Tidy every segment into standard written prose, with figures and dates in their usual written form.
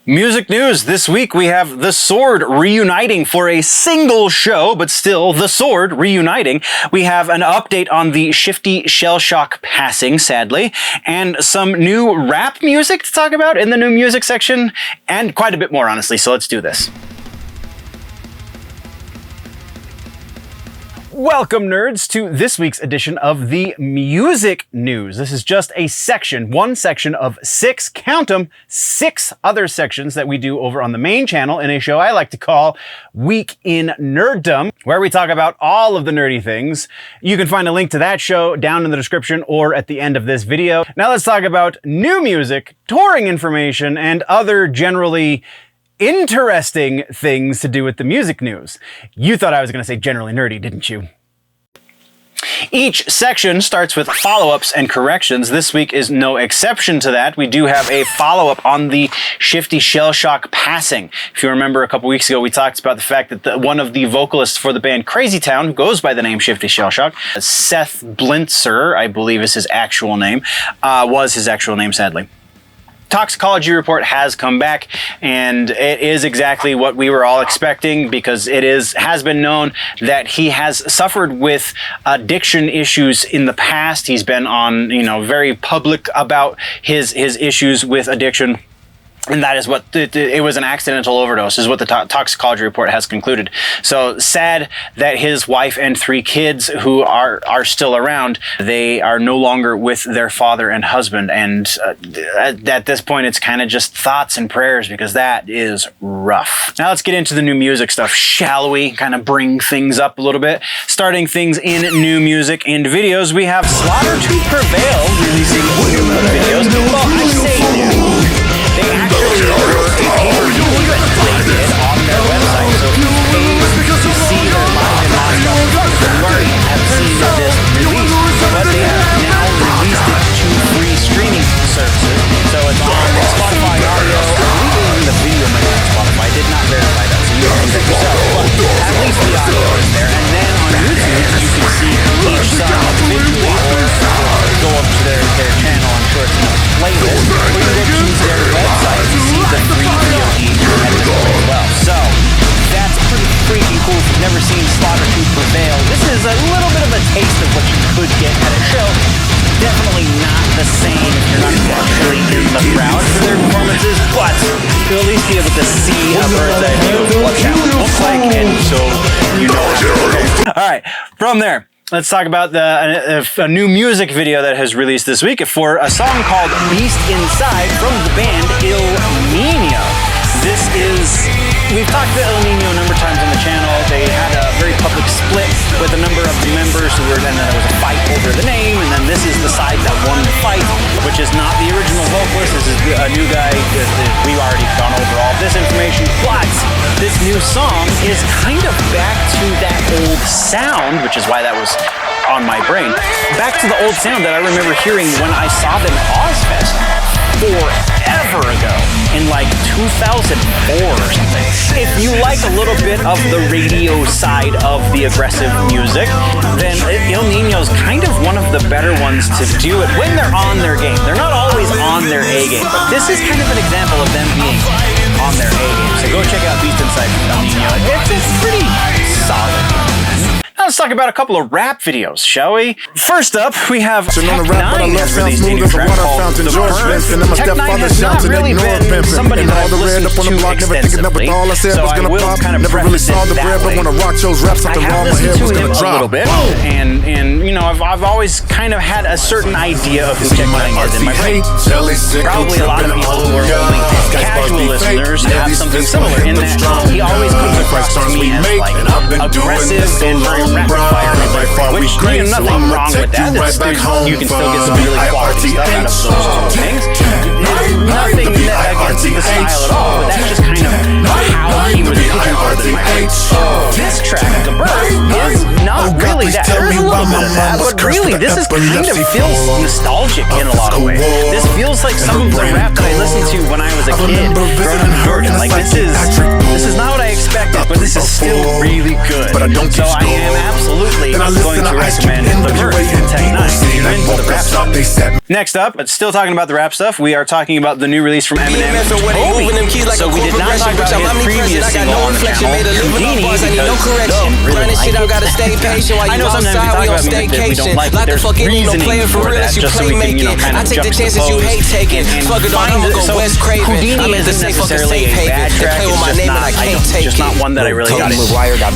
Music news. This week we have The Sword reuniting for a single show, but still The Sword reuniting. We have an update on the Shifty Shellshock passing, sadly, and some new rap music to talk about in the new music section, and quite a bit more, honestly, so let's do this. Welcome, nerds, to this week's edition of the music news. This is just a section, one section of six, count them, six other sections that we do over on the main channel in a show I like to call Week in Nerddom, where we talk about all of the nerdy things. You can find a link to that show down in the description or at the end of this video. Now let's talk about new music, touring information, and other generally interesting things to do with the music news. You thought I was going to say generally nerdy, didn't you? Each section starts with follow-ups and corrections. This week is no exception to that. We do have a follow-up on the Shifty Shellshock passing. If you remember, a couple weeks ago, we talked about the fact that one of the vocalists for the band Crazy Town, who goes by the name Shifty Shellshock, Seth Blintzer, I believe is his actual name, was his actual name, sadly. Toxicology report has come back, and it is exactly what we were all expecting, because it has been known that he has suffered with addiction issues in the past. He's been on, very public about his issues with addiction. And that is what it was, an accidental overdose, is what the toxicology report has concluded. So sad that his wife and 3 kids, who are still around, they are no longer with their father and husband. And at this point, it's kind of just thoughts and prayers, because that is rough. Now let's get into the new music stuff, shall we? Kind of bring things up a little bit. Starting things in new music and videos, we have Slaughter to Prevail releasing new videos. Well, I say new. They actually were a pay-per-view that they did on their website. So if you paid to see their live in Moscow, you already have seen this release. But they have now released it to free streaming services. So it's on Spotify audio. I believe the video might be on Spotify. I did not verify that, so you can check yourself. But at least the audio is there. And then on YouTube, you can see each song individually, or go up to their channel. I'm sure it's in a playlist. Or you go choose their website to see the free VOD episode as well. So that's pretty freaking cool. If you've never seen Slaughter to Prevail, this is a little bit of a taste of what you could get at a show. Definitely not the same if you're not actually in the crowd for their performances, but you'll at least be able to see a bird's eye view of what that looks like, and so you know what to expect. All right, from there, let's talk about a new music video that has released this week for a song called Beast Inside from the band Il Nino. We've talked about El Nino a number of times on the channel. They had a very public split with a number of members and then there was a fight over the name, and then this is the side that won the fight, which is not the original vocalist. This is a new guy. We've already gone over all this information, but this new song is kind of back to that old sound, which is why that was on my brain. Back to the old sound that I remember hearing when I saw them at Ozfest forever ago, in like 2004 or something. If you like a little bit of the radio side of the aggressive music, then Il Nino's kind of one of the better ones to do it when they're on their game. They're not always on their A game, but this is kind of an example of them being on their A game. So go check out Beast Inside from El Nino. It's pretty solid. Now let's talk about a couple of rap videos, shall we? First up, we have Tech Nine has released a new track called The Burn. Tech Nine has not really been somebody that I've listened to extensively, so I will kind of preface it that way. I have listened to him a little bit, and I've always kind of had a certain idea of who Tech Nine is in my brain. Probably a lot of people who are only casual listeners have something similar in that he always comes across to me as like aggressive and very rapid fire, which nothing wrong with that. You can still get some really quality stuff out of those things. Nothing against the style at all, but that's just kind of how he was pigeonholed in my head. This track, The Bird, is not really that. There is a little bit of that, but really, this is kind of feels nostalgic in a lot of ways. This feels like some of the rap that I listen listening to when I was a kid, growing up in Georgia. Like, this is not what I expected, but this is still really good. So I am absolutely going to recommend The Verse from Tech 9 if you're into the rap stuff. Next up, but still talking about the rap stuff, we are talking about the new release from Eminem and Toby. So we did not talk about his previous single on the channel, Houdini, because we didn't really like it. I know sometimes we talk about music that we don't like, but there's reasoning for that, just so we can, you know, kind of juxtapose and find it. So Houdini isn't necessarily a bad track, it's just not one that I really got into.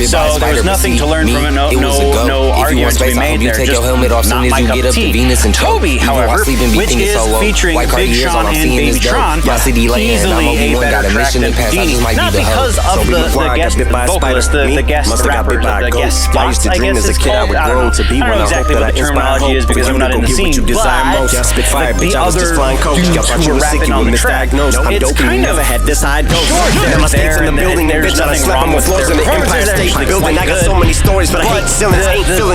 So there's nothing to learn from it, no argument to be made there, just not my cup of tea. Toby, however, which is featuring Big Sean and Baby Tron, easily a better track than Houdini. Not because of the guest vocalist, the guest rapper, the guest spots, I guess it's called. I don't know exactly what the terminology is because I'm not in the scene, but the other dudes who were rapping on the track, it's kind of short there and there's nothing wrong with their performances. They're actually quite good, but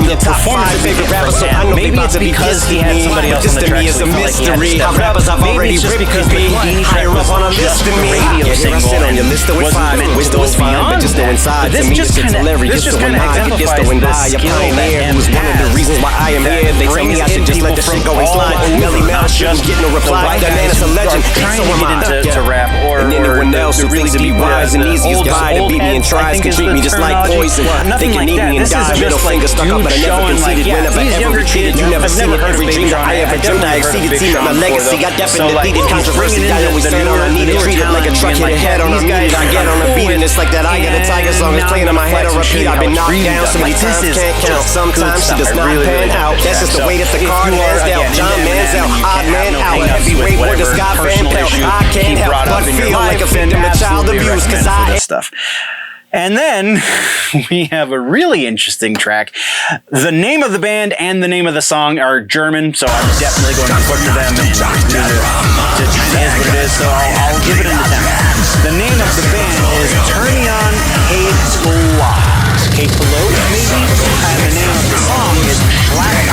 the performance of Baby Tron, maybe it's because he had somebody else on the track, so he felt like he had to step up. Maybe it's just because the Houdini track was just a radio single and wasn't meant to go beyond that. But this just kind of exemplifies the skill that M has that brings in people from all over, not just the white guys who are trying to get into rap or the really deep, the old heads, I think is the terminology. Nothing like that. This is just like dudes showing like, yeah, these younger kids have never heard of Baby Tron. I definitely heard of Big Sean before, so like he's bringing in the newer talent and being like, yeah, these guys are cool and it's like that. I got a Tiger song that's playing on my head on repeat. I've been knocked down so many times, can't count. Sometimes she does not pan out. That's just the way that the card hands down. John Manziel, odd man out. Heavyweight war, the Scott Van Pelt. I can't help but feel like a victim of child abuse because I stuff. And then we have a really interesting track. The name of the band and the name of the song are German, so I'm definitely going to butcher them and it is what it is, so I'll give it an attempt. The name of the band is Turnion Cloak, maybe? And the name of the song is Black.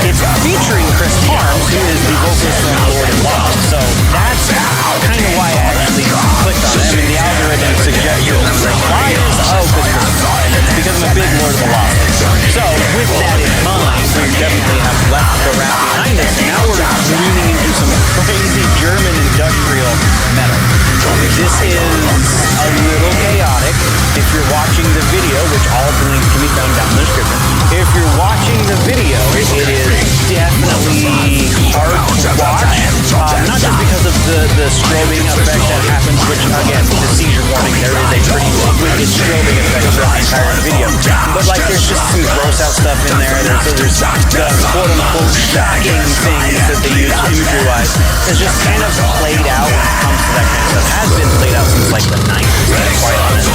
It's featuring Chris Harms, who is the vocalist from Lord and Love, so that's kind of why I actually clicked on it. I mean, the algorithm suggested, and I was like, why is because I'm a big Lord of the Lost. So with that in mind, we definitely have left the rap behind us, and now we're leaning into some crazy German industrial metal. This is a little chaotic. If you're watching the video, which all of the links can be found down in the description, if you're watching the video, it is definitely hard to watch. Not just because of the strobing effect that happens, which again, the seizure warning, there is a pretty wicked strobing effect throughout the entire video. But like, there's just some gross out stuff in there. There's the quote unquote shocking things that they use imagery-wise. It's just kind of played out when it comes to that kind of stuff. It has been played out since like the 90s, to be quite honest.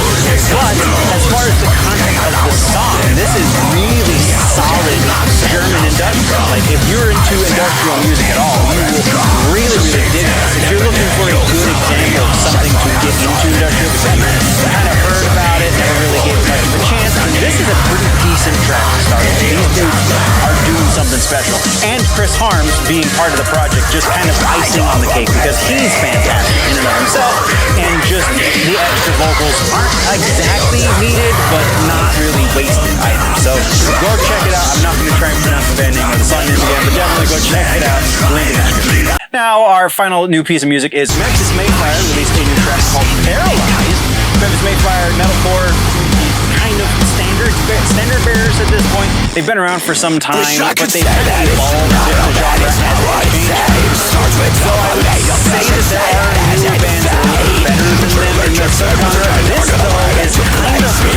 But as far as the content of the song, this is really solid German industrial. Like, if you're into industrial music at all, you will really dig this. If you're looking for a good example of something to get into industrial, because you kind of heard about it, never really gave much of a chance, and this is a pretty decent track to start with. These dudes are doing something special. And Chris Harms being part of the project, just kind of icing on the cake, because he's fantastic in and of himself, and just the extra vocals aren't exactly needed, but not really wasted either. So go check it out. I'm not going to try and pronounce the band name of the song again, but definitely go check it out. Link in the description. Now, our final new piece of music is Memphis Mayfire released a new track called Paralyzed. Memphis Mayfire, metalcore, kind of standard bearers at this point. They've been around for some time, but they've kind of evolved different genres as they change. So I would say that there are newer bands that are a little better than them in their subgenre. This, though, is kind of from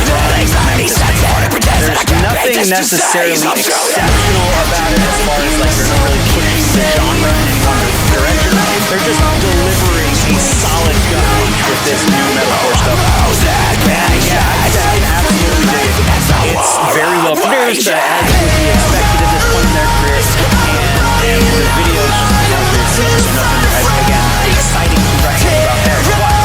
Memphis Mayfire. There's nothing necessarily exceptional about it as far as like they're not really pushing the genre in any one direction. They're just delivering a solid gut punch with this new metalcore stuff. And yeah, I absolutely dig it. It's very well produced, as would be expected at this point in their career, and the video is just there's nothing, again, exciting to recommend about there, but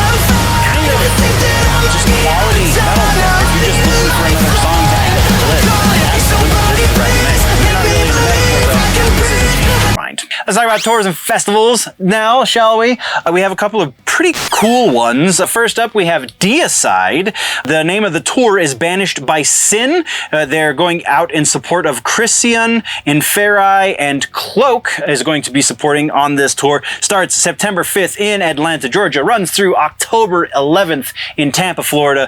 kind of just quality metalcore. If you're just looking for another song to add to the list, absolutely this is recommended. If you're not really into metalcore, though, Let's talk about tours and festivals now, shall we? We have a couple of pretty cool ones. First up, we have Deicide. The name of the tour is Banished By Sin. They're going out in support of Krisiun, Inferi, and Cloak is going to be supporting on this tour. Starts September 5th in Atlanta, Georgia. Runs through October 11th in Tampa, Florida.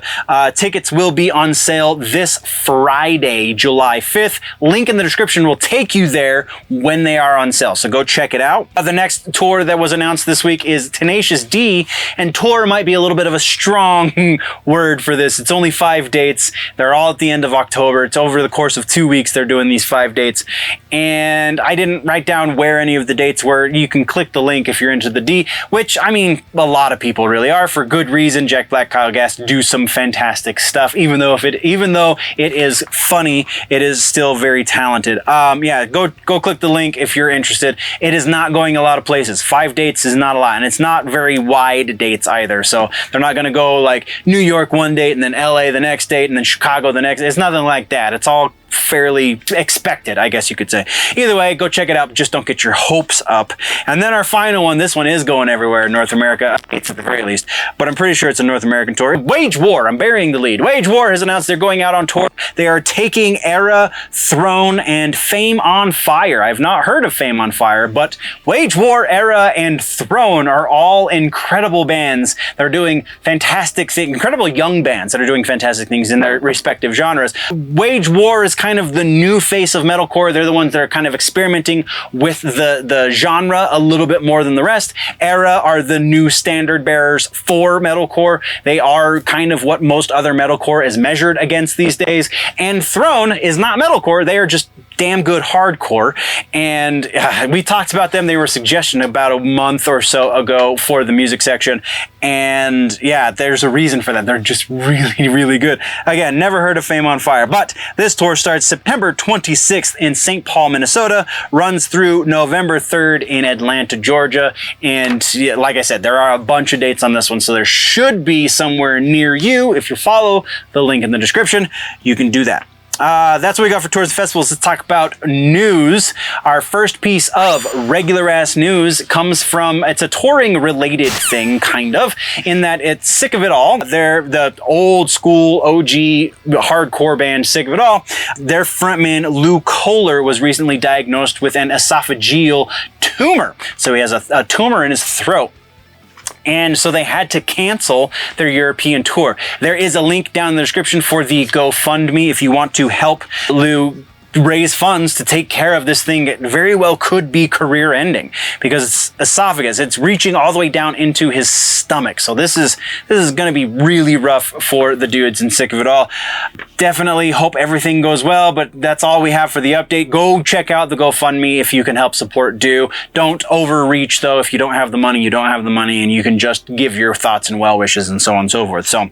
Tickets will be on sale this Friday, July 5th. Link in the description will take you there when they are on sale, so go check it out. The next tour that was announced this week is Tenacious D, and tour might be a little bit of a strong word for this. It's only 5 dates. They're all at the end of October. It's over the course of 2 weeks they're doing these 5 dates, and I didn't write down where any of the dates were. You can click the link if you're into the D, which, I mean, a lot of people really are, for good reason. Jack Black, Kyle Gass do some fantastic stuff, even though it is funny, it is still very talented. Yeah, go click the link if you're interested. It is not going a lot of places. 5 dates is not a lot, and it's not very wide dates either. So they're not going to go like New York one date and then LA the next date and then Chicago the next. It's nothing like that. It's all fairly expected, I guess you could say. Either way, go check it out. Just don't get your hopes up. And then our final one, this one is going everywhere in North America. It's at the very least, but I'm pretty sure it's a North American tour. Wage War, I'm burying the lead. Wage War has announced they're going out on tour. They are taking Erra, Throne, and Fame on Fire. I've not heard of Fame on Fire, but Wage War, Erra, and Throne are all incredible bands that are doing fantastic things, incredible young bands that are doing fantastic things in their respective genres. Wage War is kind of the new face of metalcore. They're the ones that are kind of experimenting with the genre a little bit more than the rest. Erra are the new standard bearers for metalcore. They are kind of what most other metalcore is measured against these days. And Throne is not metalcore. They are just damn good hardcore. And we talked about them. They were a suggestion about a month or so ago for the music section. And yeah, there's a reason for that. They're just really, really good. Again, never heard of Fame on Fire, but this tour starts September 26th in St. Paul, Minnesota, runs through November 3rd in Atlanta, Georgia. And yeah, like I said, there are a bunch of dates on this one, so there should be somewhere near you. If you follow the link in the description, you can do that. That's what we got for tours and festivals. Let's talk about news. Our first piece of regular ass news comes from, it's a touring related thing, kind of, in that it's Sick of It All. They're the old school OG hardcore band Sick of It All. Their frontman Lou Kohler was recently diagnosed with an esophageal tumor. So he has a tumor in his throat. And so they had to cancel their European tour. There is a link down in the description for the GoFundMe if you want to help Lou raise funds to take care of this thing. It very well could be career ending because it's esophagus. It's reaching all the way down into his stomach. So this is going to be really rough for the dudes and Sick of It All. Definitely hope everything goes well, but that's all we have for the update. Go check out the GoFundMe if you can help support do. Don't overreach though. If you don't have the money, you don't have the money, and you can just give your thoughts and well wishes and so on and so forth. So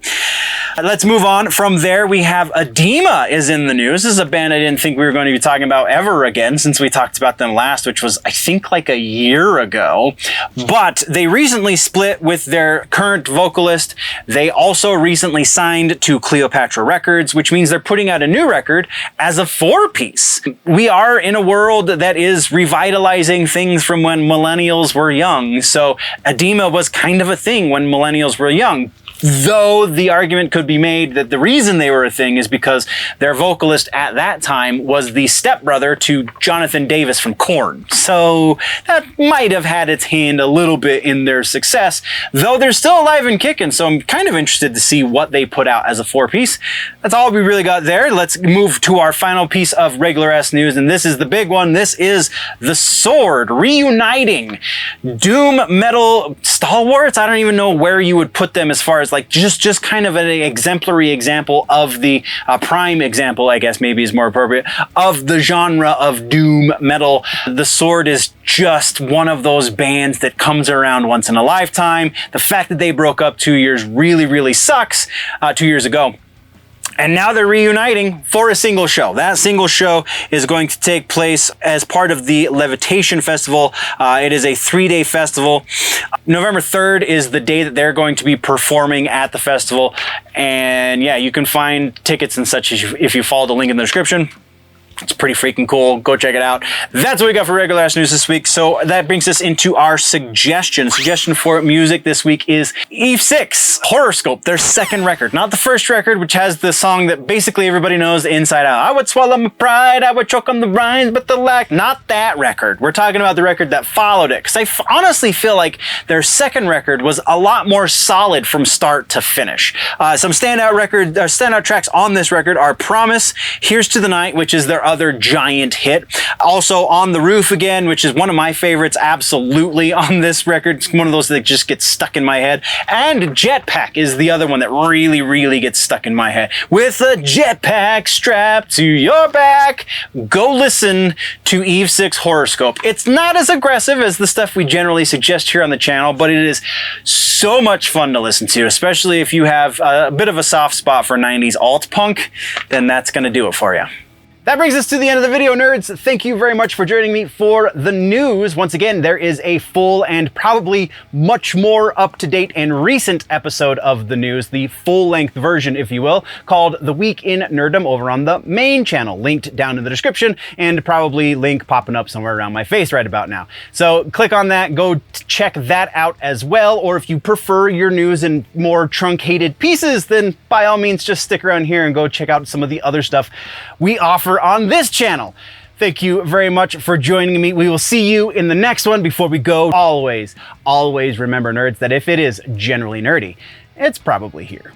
let's move on. From there, we have Adema is in the news. This is a band I didn't think we were going to be talking about ever again since we talked about them last, which was I think like a year ago. But they recently split with their current vocalist. They also recently signed to Cleopatra Records, which means they're putting out a new record as a 4-piece. We are in a world that is revitalizing things from when millennials were young. So Adema was kind of a thing when millennials were young. Though the argument could be made that the reason they were a thing is because their vocalist at that time was the stepbrother to Jonathan Davis from Korn. So that might have had its hand a little bit in their success, though they're still alive and kicking. So I'm kind of interested to see what they put out as a 4-piece. That's all we really got there. Let's move to our final piece of regular ass news. And this is the big one. This is The Sword reuniting doom metal stalwarts. I don't even know where you would put them as far as like just kind of an exemplary example of the prime example, I guess maybe is more appropriate, of the genre of doom metal. The Sword is just one of those bands that comes around once in a lifetime. The fact that they broke up 2 years really sucks 2 years ago. And now they're reuniting for a single show. That single show is going to take place as part of the Levitation Festival. It is a 3-day festival. November 3rd is the day that they're going to be performing at the festival. And yeah, you can find tickets and such if you follow the link in the description. It's pretty freaking cool. Go check it out. That's what we got for regular ass news this week. So that brings us into our suggestion. Suggestion for music this week is Eve 6, Horoscope, their second record. Not the first record, which has the song that basically everybody knows inside out. I would swallow my pride, I would choke on the rhymes, but the lack. Not that record. We're talking about the record that followed it. Because I honestly feel like their second record was a lot more solid from start to finish. Some standout tracks on this record are Promise, Here's to the Night, which is their other giant hit. Also On the Roof Again, which is one of my favorites absolutely on this record. It's one of those that just gets stuck in my head. And Jetpack is the other one that really, really gets stuck in my head. With a jetpack strapped to your back, go listen to Eve 6 Horoscope. It's not as aggressive as the stuff we generally suggest here on the channel, but it is so much fun to listen to, especially if you have a bit of a soft spot for 90s alt punk, then that's going to do it for you. That brings us to the end of the video, nerds. Thank you very much for joining me for the news. Once again, there is a full and probably much more up-to-date and recent episode of the news, the full-length version, if you will, called The Week in Nerddom over on the main channel, linked down in the description, and probably link popping up somewhere around my face right about now. So click on that, go check that out as well, or if you prefer your news in more truncated pieces, then by all means just stick around here and go check out some of the other stuff we offer on this channel. Thank you very much for joining me. We will see you in the next one. Before we go, always remember, nerds, that if it is generally nerdy, it's probably here.